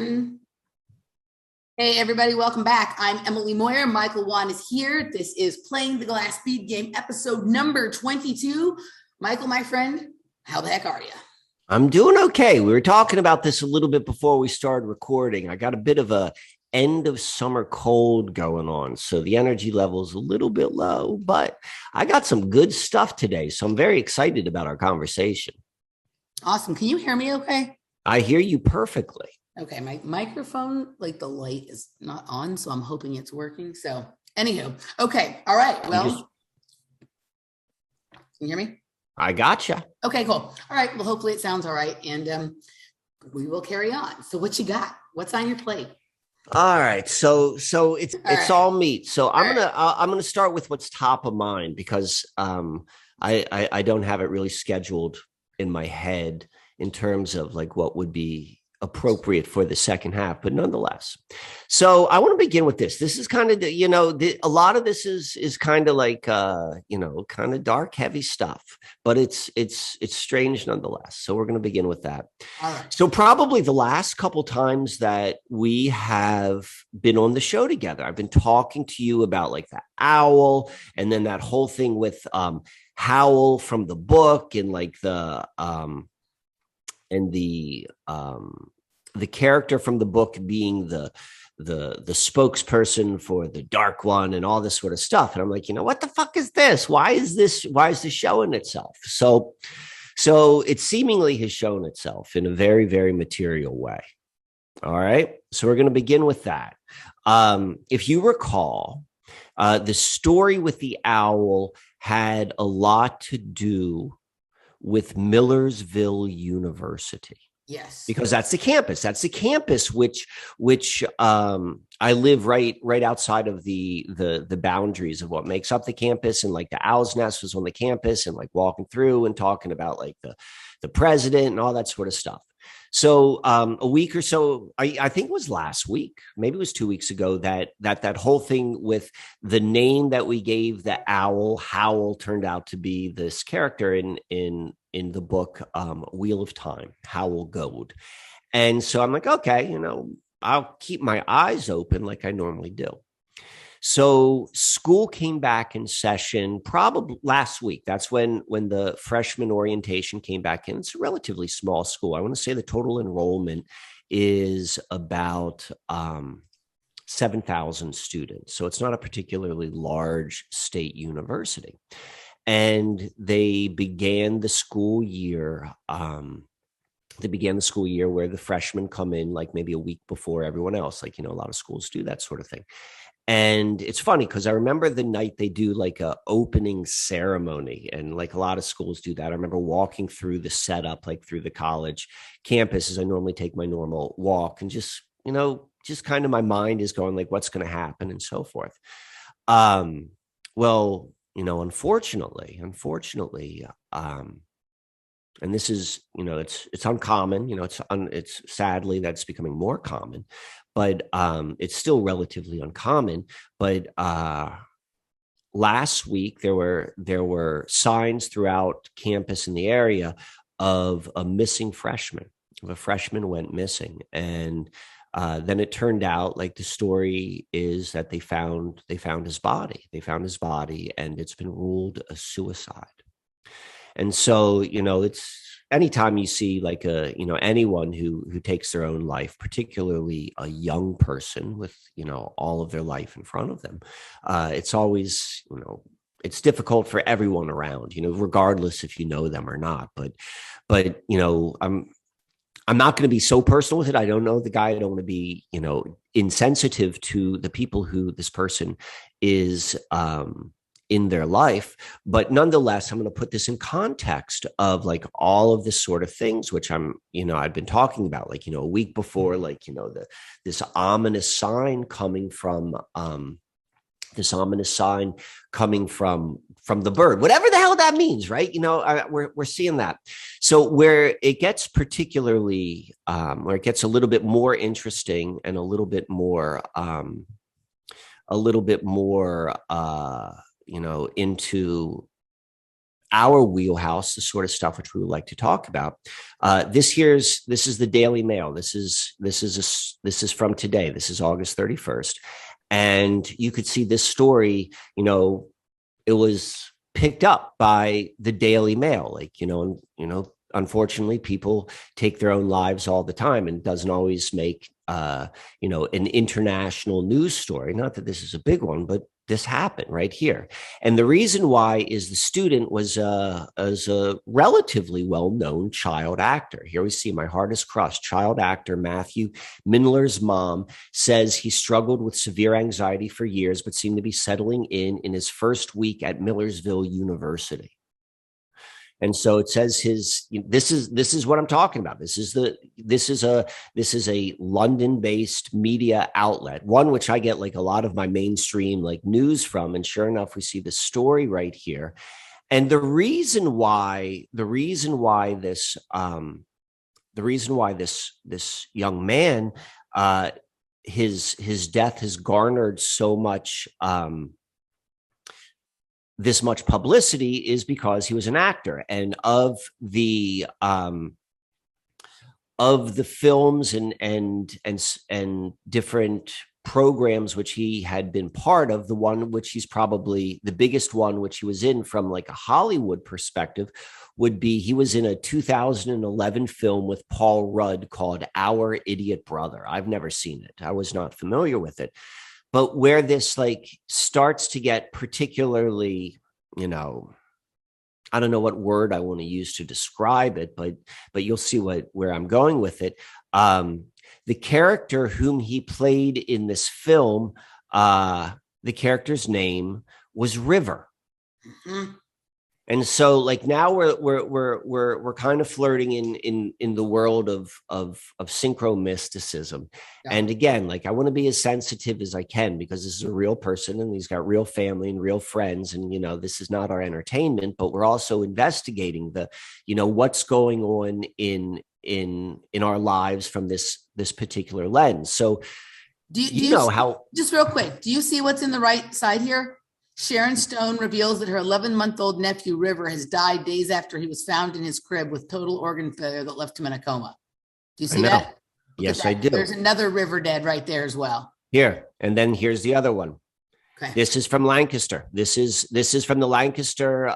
One. Hey, everybody, welcome back. I'm Emily Moyer. Michael Wan is here. This is Playing the Glass Speed Game, episode number 22. Michael, my friend, how the heck are you? I'm doing okay. We were talking about this a little bit before we started recording. I got a bit of a end of summer cold going on, so the energy level is a little bit low, but I got some good stuff today, so I'm very excited about our conversation. Awesome. Can you hear me okay? I hear you perfectly. Okay, my microphone, like the light is not on, so I'm hoping it's working. So anywho, okay, all right. Well, can you hear me? I gotcha. Okay, cool. All right. Well, hopefully it sounds all right, and we will carry on. So what you got? What's on your plate? All right. So it's all meat. So I'm gonna start with what's top of mind because I don't have it really scheduled in my head in terms of like what would be appropriate for the second half, but nonetheless. So I want to begin with this. This is kind of, a lot of this is kind of like, kind of dark, heavy stuff, but it's strange nonetheless. So we're going to begin with that. All right. So probably the last couple times that we have been on the show together, I've been talking to you about like the owl and then that whole thing with Howl from the book and like the character from the book being the spokesperson for the Dark One and all this sort of stuff. And I'm like, what the fuck is this? Why is this showing itself? So it seemingly has shown itself in a very, very material way. All right. So we're going to begin with that. If you recall, the story with the owl had a lot to do with Millersville University. Yes. Because that's the campus. That's the campus which I live right outside of the boundaries of what makes up the campus. And like the owl's nest was on the campus and like walking through and talking about like the president and all that sort of stuff. So a week or so, I think it was last week, maybe it was 2 weeks ago, that whole thing with the name that we gave the owl, Howl, turned out to be this character in the book Wheel of Time, Howl Goad. And so I'm like, okay, I'll keep my eyes open like I normally do. So school came back in session probably last week. That's when the freshman orientation came back in. It's a relatively small school. I want to say the total enrollment is about 7,000 students. So it's not a particularly large state university. And they began the school year. They began the school year where the freshmen come in like maybe a week before everyone else. Like, a lot of schools do that sort of thing. And it's funny because I remember the night they do like a opening ceremony, and like a lot of schools do that. I remember walking through the setup, like through the college campus as I normally take my normal walk, and just kind of my mind is going like, what's going to happen and so forth. Well, unfortunately, and this is, it's uncommon, it's sadly that's becoming more common, but it's still relatively uncommon. But last week there were signs throughout campus in the area of a missing freshman. A freshman went missing, and then it turned out like the story is that they found his body. They found his body, and it's been ruled a suicide. And so, it's anytime you see like anyone who takes their own life, particularly a young person with, all of their life in front of them, it's always, it's difficult for everyone around, regardless if you know them or not. But I'm not going to be so personal with it. I don't know the guy. I don't want to be, insensitive to the people who this person is in their life. But nonetheless, I'm going to put this in context of like all of this sort of things, which I've been talking about, like, a week before, like, this ominous sign coming from the bird, whatever the hell that means, right? We're seeing that. So where it gets particularly, where it gets a little bit more interesting and a little bit more, into our wheelhouse, the sort of stuff which we would like to talk about. This is the Daily Mail. This is from today. This is August 31st. And you could see this story, it was picked up by the Daily Mail. Unfortunately, people take their own lives all the time, and it doesn't always make, an international news story. Not that this is a big one, but this happened right here. And the reason why is the student was a relatively well-known child actor. Here we see My Heart is Crushed. Child actor Matthew Mindler's mom says he struggled with severe anxiety for years, but seemed to be settling in his first week at Millersville University. And so it says this is what I'm talking about. This is a London-based media outlet, one which I get like a lot of my mainstream like news from. And sure enough, we see the story right here. And the reason why this young man, his death has garnered so much this much publicity is because he was an actor, and of the films and different programs which he had been part of, the one which he's probably the biggest one which he was in from like a Hollywood perspective would be he was in a 2011 film with Paul Rudd called Our Idiot Brother. I've never seen it. I was not familiar with it. But where this like starts to get particularly, I don't know what word I want to use to describe it, but you'll see where I'm going with it. The character whom he played in this film, the character's name was River. Mm-hmm. And so like now we're kind of flirting in the world of synchro-mysticism. Yeah. And again, like I want to be as sensitive as I can because this is a real person and he's got real family and real friends. And, this is not our entertainment, but we're also investigating what's going on in our lives from this particular lens. So do you know how, just real quick, do you see what's in the right side here? Sharon Stone reveals that her 11-month-old nephew, River, has died days after he was found in his crib with total organ failure that left him in a coma. Do you see that? Yes, I do. There's another River dead right there as well. Here, and then here's the other one. Okay. This is from Lancaster. This is from the Lancaster.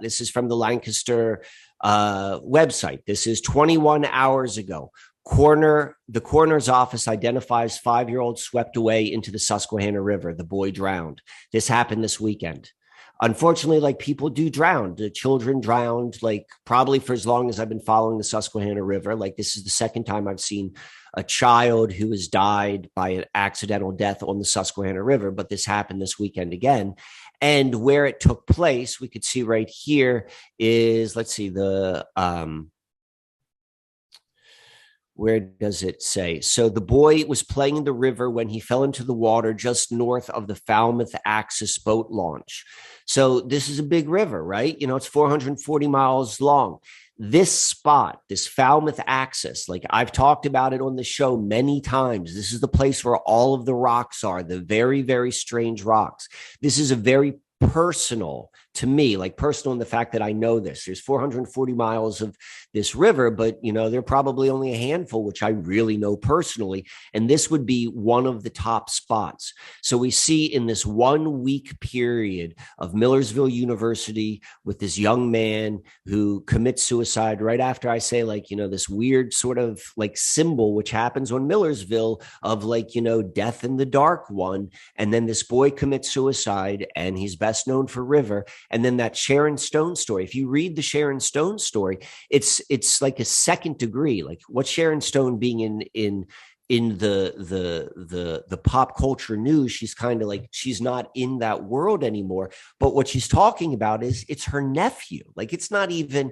This is from the Lancaster website. This is 21 hours ago. The coroner's office identifies 5-year-old swept away into the Susquehanna River. The boy drowned. This happened this weekend. Unfortunately, like people do drown. The children drowned, like probably for as long as I've been following the Susquehanna River. Like this is the second time I've seen a child who has died by an accidental death on the Susquehanna River, but this happened this weekend again. And where it took place, we could see right here is, let's see, where does it say? So the boy was playing in the river when he fell into the water just north of the Falmouth Axis boat launch. So this is a big river, right? It's 440 miles long. This spot, this Falmouth Axis, like I've talked about it on the show many times. This is the place where all of the rocks are, the very, very strange rocks. This is a very personal to me, like personal in the fact that I know this. There's 440 miles of this river, but there are probably only a handful which I really know personally, and this would be one of the top spots. So we see in this 1 week period of Millersville University with this young man who commits suicide right after I say this weird sort of like symbol which happens on Millersville of death in the dark one, and then this boy commits suicide and he's best known for River. And then that Sharon Stone story, if you read the Sharon Stone story, it's like a second degree, like what Sharon Stone being in the pop culture news, she's kind of like, she's not in that world anymore. But what she's talking about is it's her nephew. Like, it's not even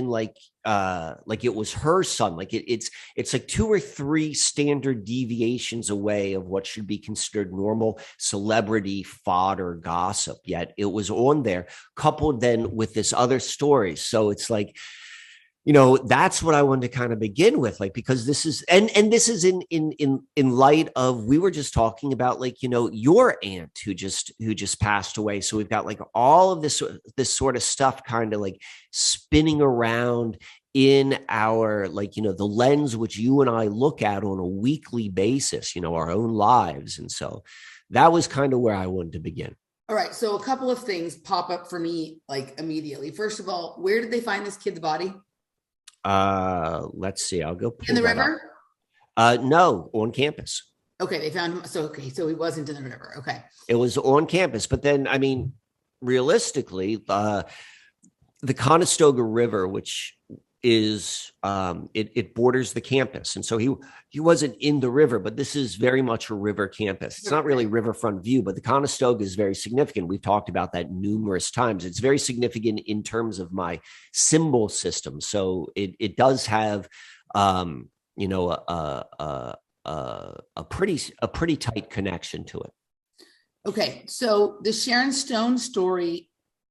like it was her son. Like it's like 2 or 3 standard deviations away of what should be considered normal celebrity fodder gossip. Yet it was on there, coupled then with this other story. So it's like, That's what I wanted to kind of begin with, like, because this is, and this is in light of, we were just talking about, like, your aunt who just passed away. So we've got like all of this sort of stuff kind of like spinning around in our, like, the lens which you and I look at on a weekly basis, our own lives. And so that was kind of where I wanted to begin. All right. So a couple of things pop up for me, like, immediately. First of all, where did they find this kid's body? Let's see. I'll go in the river. No, on campus. Okay, they found him. So he wasn't in the river. Okay, it was on campus. But then, I mean, realistically, the Conestoga River, which is it borders the campus, and so he wasn't in the river, but this is very much a river campus. It's not really riverfront view, but the Conestoga is very significant. We've talked about that numerous times. It's very significant in terms of my symbol system. So it does have a pretty tight connection to it. Okay, so the Sharon Stone story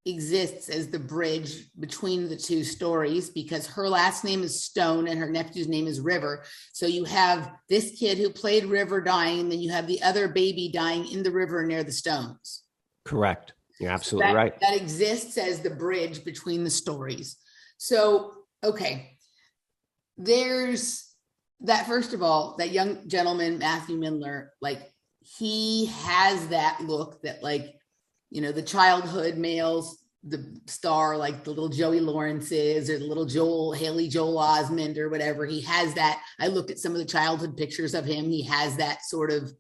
exists as the bridge between the two stories because her last name is Stone and her nephew's name is River. So you have this kid who played River dying, and then you have the other baby dying in the river near the Stones. Correct. You're absolutely right. That exists as the bridge between the stories. So, okay, there's that. First of all, that young gentleman, Matthew Mindler, like, he has that look that, like, the childhood males, the star, like the little Joey Lawrence's or the little Haley Joel Osment or whatever. He has that. I looked at some of the childhood pictures of him. He has that sort of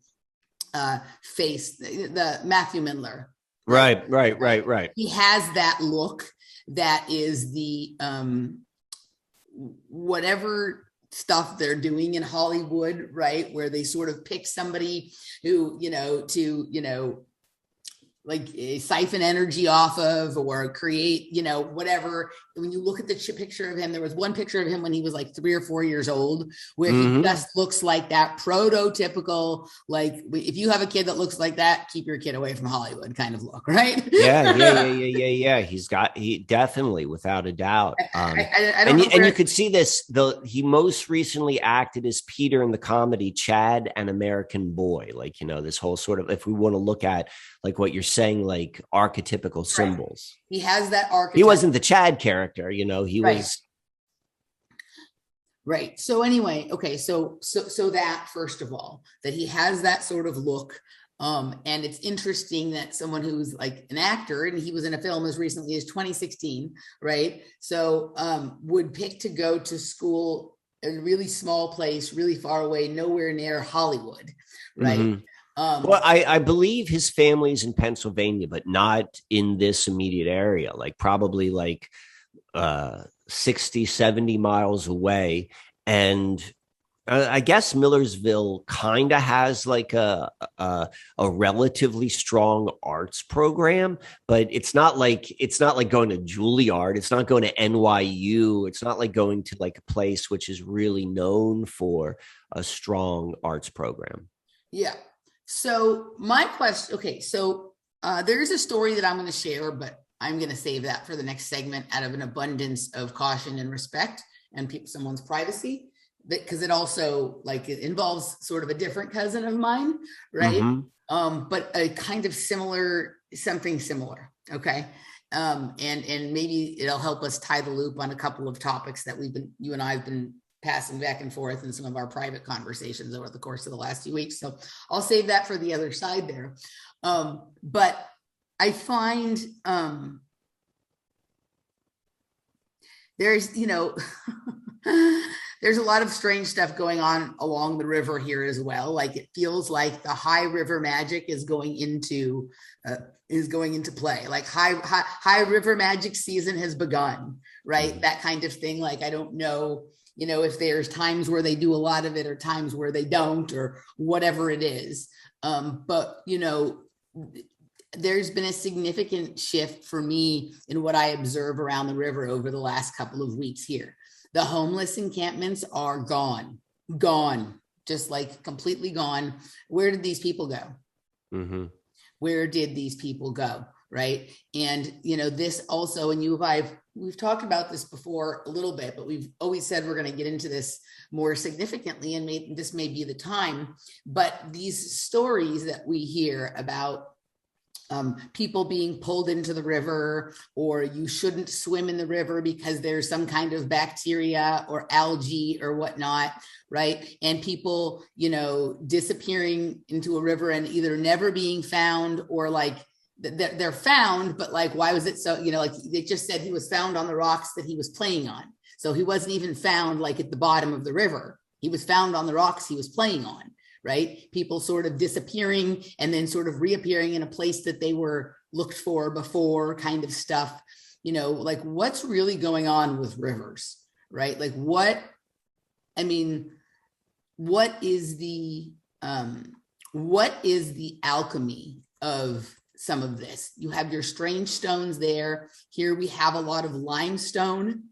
face, the Matthew Mindler. Right. He has that look that is the whatever stuff they're doing in Hollywood, right? Where they sort of pick somebody who, like siphon energy off of or create, whatever. When you look at the picture of him, there was one picture of him when he was like 3 or 4 years old, where he just looks like that prototypical, like, if you have a kid that looks like that, keep your kid away from Hollywood kind of look, right? Yeah. He definitely, without a doubt. And you could see this, he most recently acted as Peter in the comedy Chad and American Boy. Like, this whole sort of, if we want to look at like what you're saying, like archetypical symbols. He has that archetype. He wasn't the Chad character, he was. Right. So anyway, okay. So that, first of all, that he has that sort of look. And it's interesting that someone who's like an actor, and he was in a film as recently as 2016, right? So would pick to go to school in a really small place, really far away, nowhere near Hollywood, right? Mm-hmm. Well, I believe his family's in Pennsylvania, but not in this immediate area, like probably like 60, 70 miles away. And I guess Millersville kind of has like a relatively strong arts program, but it's not like going to Juilliard. It's not going to NYU. It's not like going to like a place which is really known for a strong arts program. Yeah. So my question, okay, so there's a story that I'm going to share, but I'm going to save that for the next segment out of an abundance of caution and respect and someone's privacy, because it also, like, it involves sort of a different cousin of mine, right? Mm-hmm. But a kind of something similar, okay? And maybe it'll help us tie the loop on a couple of topics that you and I have been passing back and forth in some of our private conversations over the course of the last few weeks. So I'll save that for the other side there. But I find there's, there's a lot of strange stuff going on along the river here as well. Like, it feels like the high river magic is going into play. Like high river magic season has begun, right? That kind of thing. Like, I don't know, if there's times where they do a lot of it or times where they don't, or whatever it is. But, there's been a significant shift for me in what I observe around the river over the last couple of weeks here. The homeless encampments are gone, just like completely gone. Where did these people go? Mm-hmm. Where did these people go? right? And this also, and we've talked about this before a little bit, but we've always said we're going to get into this more significantly, and this may be the time. But these stories that we hear about people being pulled into the river, or you shouldn't swim in the river because there's some kind of bacteria or algae or whatnot, right? And people, disappearing into a river and either never being found, or like they're found, but like, why was it so, like they just said he was found on the rocks that he was playing on. So he wasn't even found like at the bottom of the river. He was found on the rocks he was playing on. Right? People sort of disappearing and then sort of reappearing in a place that they were looked for before, kind of stuff, like what's really going on with rivers, right? Like what is the alchemy of some of this? You have your strange stones there. Here we have a lot of limestone,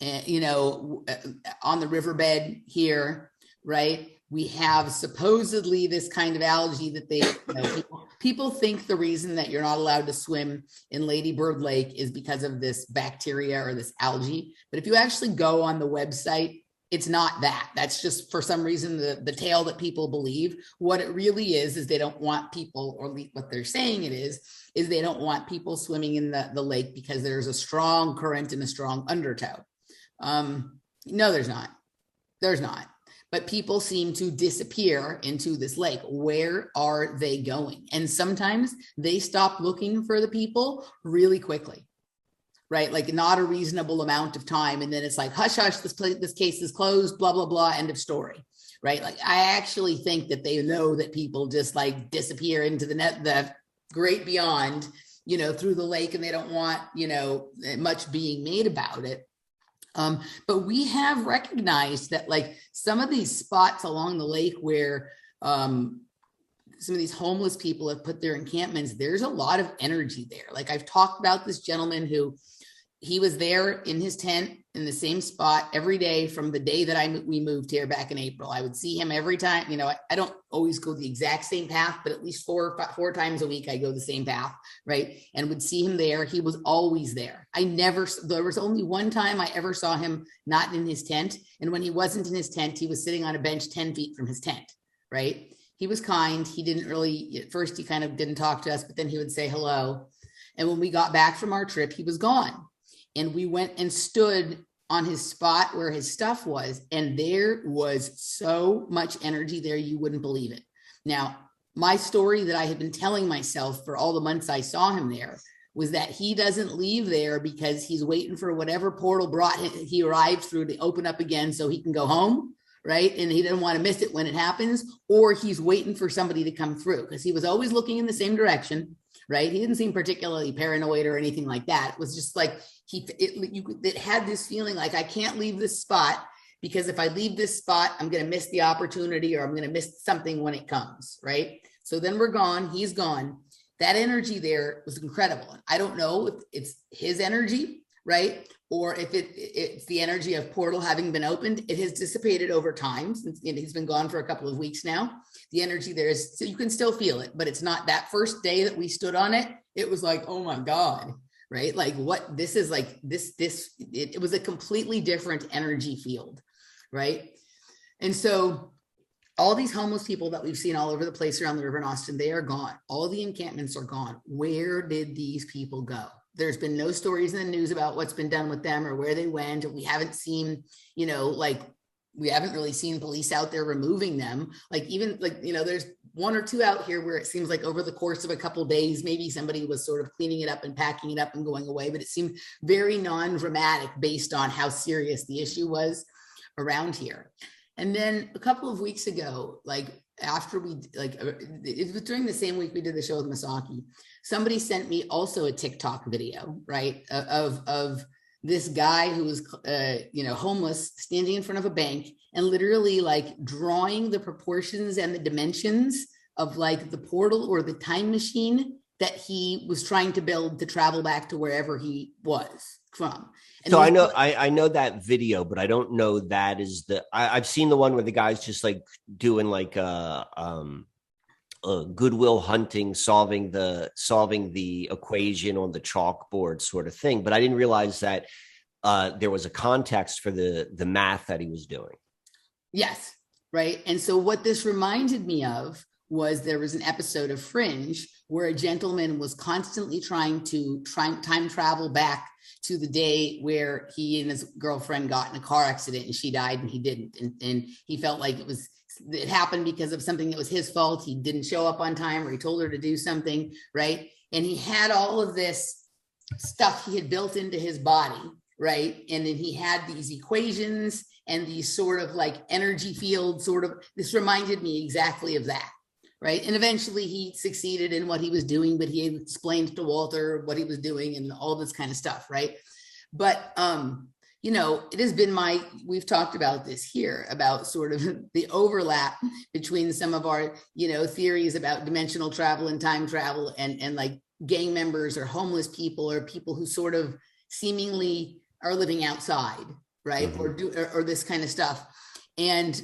on the riverbed here, right? We have supposedly this kind of algae that people think the reason that you're not allowed to swim in Lady Bird Lake is because of this bacteria or this algae. But if you actually go on the website, it's not that. That's just for some reason the tale that people believe. What it really is they don't want people, or what they're saying it is they don't want people swimming in the lake because there's a strong current and a strong undertow. No, there's not. There's not. But people seem to disappear into this lake. Where are they going? And sometimes they stop looking for the people really quickly, right? Like not a reasonable amount of time. And then it's like, hush, hush, this case is closed, blah, blah, blah, end of story, right? Like I actually think that they know that people just like disappear into the great beyond, through the lake, and they don't want, much being made about it. But we have recognized that like some of these spots along the lake where some of these homeless people have put their encampments, there's a lot of energy there. Like I've talked about this gentleman who he was there in his tent in the same spot every day from the day that we moved here back in April. I would see him every time. I don't always go the exact same path, but at least four times a week, I go the same path, right? And would see him there. He was always there. There was only one time I ever saw him not in his tent. And when he wasn't in his tent, he was sitting on a bench 10 feet from his tent, right? He was kind. He didn't really, at first he kind of didn't talk to us, but then he would say hello. And when we got back from our trip, he was gone. And we went and stood on his spot where his stuff was. And there was so much energy there, you wouldn't believe it. Now, my story that I had been telling myself for all the months I saw him there was that he doesn't leave there because he's waiting for whatever portal he arrived through to open up again so he can go home, right? And he didn't want to miss it when it happens, or he's waiting for somebody to come through because he was always looking in the same direction, right? He didn't seem particularly paranoid or anything like that. It was just like it had this feeling like I can't leave this spot because if I leave this spot, I'm going to miss the opportunity or I'm going to miss something when it comes, right? So then we're gone. He's gone. That energy there was incredible. I don't know if it's his energy, right? Or if it's the energy of portal having been opened. It has dissipated over time since he's been gone for a couple of weeks now. The energy there is, so you can still feel it, but it's not that first day that we stood on it. It was like, oh my God, right? Like what this is like it was a completely different energy field, right? And so all these homeless people that we've seen all over the place around the river in Austin, they are gone. All the encampments are gone. Where did these people go? There's been no stories in the news about what's been done with them or where they went. We haven't seen, we haven't really seen police out there removing them. There's one or two out here where it seems like over the course of a couple of days, maybe somebody was sort of cleaning it up and packing it up and going away, but it seemed very non-dramatic based on how serious the issue was around here. And then a couple of weeks ago, it was during the same week we did the show with Masaki, somebody sent me also a TikTok video, right, of this guy who was, homeless, standing in front of a bank and literally like drawing the proportions and the dimensions of like the portal or the time machine that he was trying to build to travel back to wherever he was from. And so I know that video, but I don't know that is I've seen the one where the guy's just like doing like a Goodwill Hunting, solving the equation on the chalkboard sort of thing. But I didn't realize that there was a context for the math that he was doing. Yes, right. And so what this reminded me of was there was an episode of Fringe where a gentleman was constantly trying to time travel back to the day where he and his girlfriend got in a car accident and she died and he didn't. And he felt like it happened because of something that was his fault. He didn't show up on time, or he told her to do something, right? And he had all of this stuff he had built into his body, right? And then he had these equations and these sort of like energy field this reminded me exactly of that, right? And eventually he succeeded in what he was doing, but he explained to Walter what he was doing and all this kind of stuff, right? But it has been we've talked about this here, about sort of the overlap between some of our, theories about dimensional travel and time travel and like gang members or homeless people or people who sort of seemingly are living outside, right? Mm-hmm. Or this kind of stuff. And,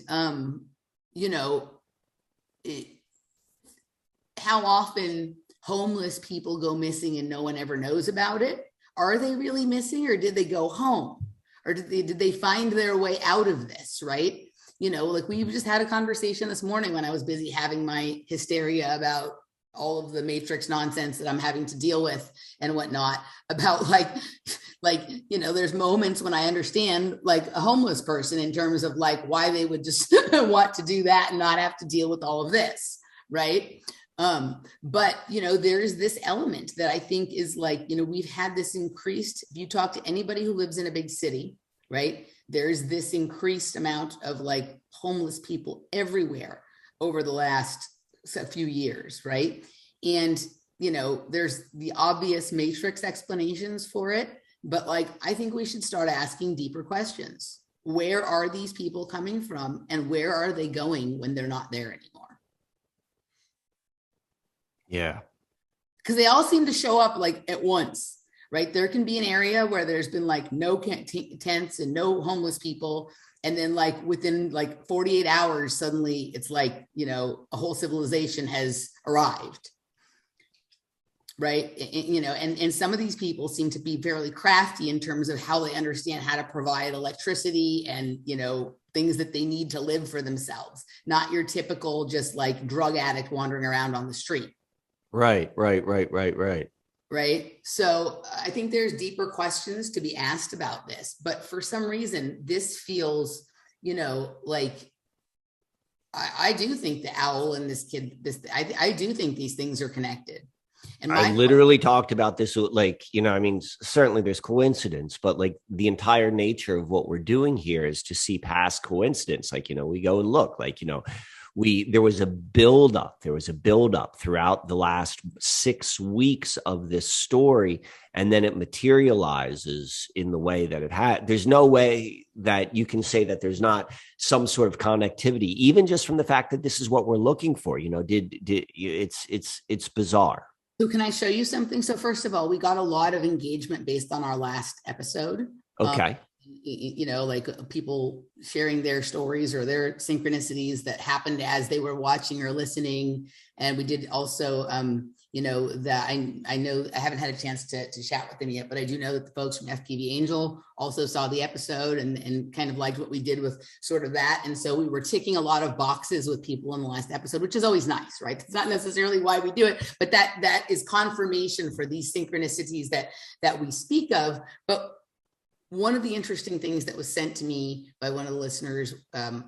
how often homeless people go missing and no one ever knows about it? Are they really missing, or did they go home? Or did they find their way out of this, right? Like we just had a conversation this morning when I was busy having my hysteria about all of the Matrix nonsense that I'm having to deal with and whatnot, about there's moments when I understand like a homeless person in terms of like why they would just want to do that and not have to deal with all of this, right? But there's this element that I think is like, we've had this increased, if you talk to anybody who lives in a big city, right, there's this increased amount of like homeless people everywhere over the last few years, right? And, there's the obvious Matrix explanations for it, but like, I think we should start asking deeper questions. Where are these people coming from, and where are they going when they're not there anymore? Yeah. Because they all seem to show up like at once, right? There can be an area where there's been like no tents and no homeless people. And then like within like 48 hours, suddenly it's like, a whole civilization has arrived. Right. And some of these people seem to be fairly crafty in terms of how they understand how to provide electricity and, things that they need to live for themselves. Not your typical, just like drug addict wandering around on the street. Right. Right. So I think there's deeper questions to be asked about this, but for some reason, this feels, like I do think the owl and this kid, I do think these things are connected. And I literally talked about this, like, certainly there's coincidence, but like the entire nature of what we're doing here is to see past coincidence. Like, we go and look, like, there was a buildup throughout the last 6 weeks of this story, and then it materializes in the way that it had. There's no way that you can say that there's not some sort of connectivity, even just from the fact that this is what we're looking for. It's bizarre. So can I show you something? So first of all, we got a lot of engagement based on our last episode. Okay. Like people sharing their stories or their synchronicities that happened as they were watching or listening. And we did also, that I know I haven't had a chance to chat with them yet, but I do know that the folks from FPV Angel also saw the episode and kind of liked what we did with sort of that. And so we were ticking a lot of boxes with people in the last episode, which is always nice, right? It's not necessarily why we do it, but that is confirmation for these synchronicities that we speak of. But one of the interesting things that was sent to me by one of the listeners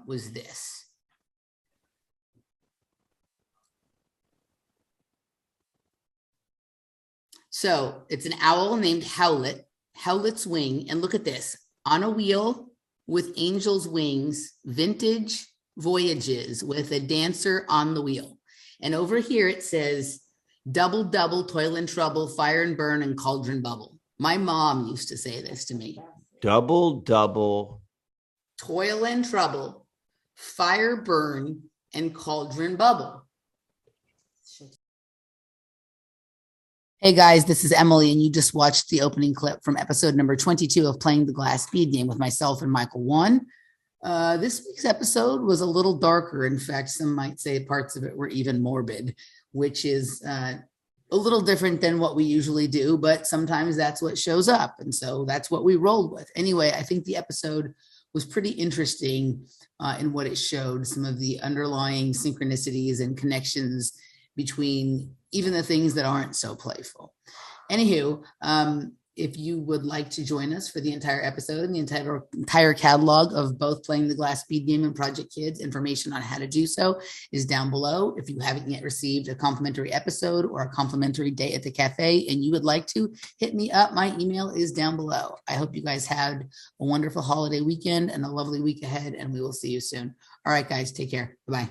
was this. So it's an owl named Howlet's Wing. And look at this, on a wheel with angel's wings, vintage Voyages with a dancer on the wheel. And over here it says, double, double, toil and trouble, fire and burn and cauldron bubble. My mom used to say this to me. Double, double. Toil and trouble, fire, burn, and cauldron bubble. Hey guys, this is Emily, and you just watched the opening clip from episode number 22 of Playing the Glass Speed Game with myself and Michael One. This week's episode was a little darker. In fact, some might say parts of it were even morbid, which is a little different than what we usually do, but sometimes that's what shows up. And so that's what we rolled with. Anyway, I think the episode was pretty interesting in what it showed, some of the underlying synchronicities and connections between even the things that aren't so playful. Anywho, if you would like to join us for the entire episode and the entire catalog of both Playing the Glass Speed Game and Project Kids, information on how to do so is down below. If you haven't yet received a complimentary episode or a complimentary day at the cafe and you would like to, hit me up. My email is down below. I hope you guys had a wonderful holiday weekend and a lovely week ahead, and we will see you soon. All right, guys, take care. Bye-bye.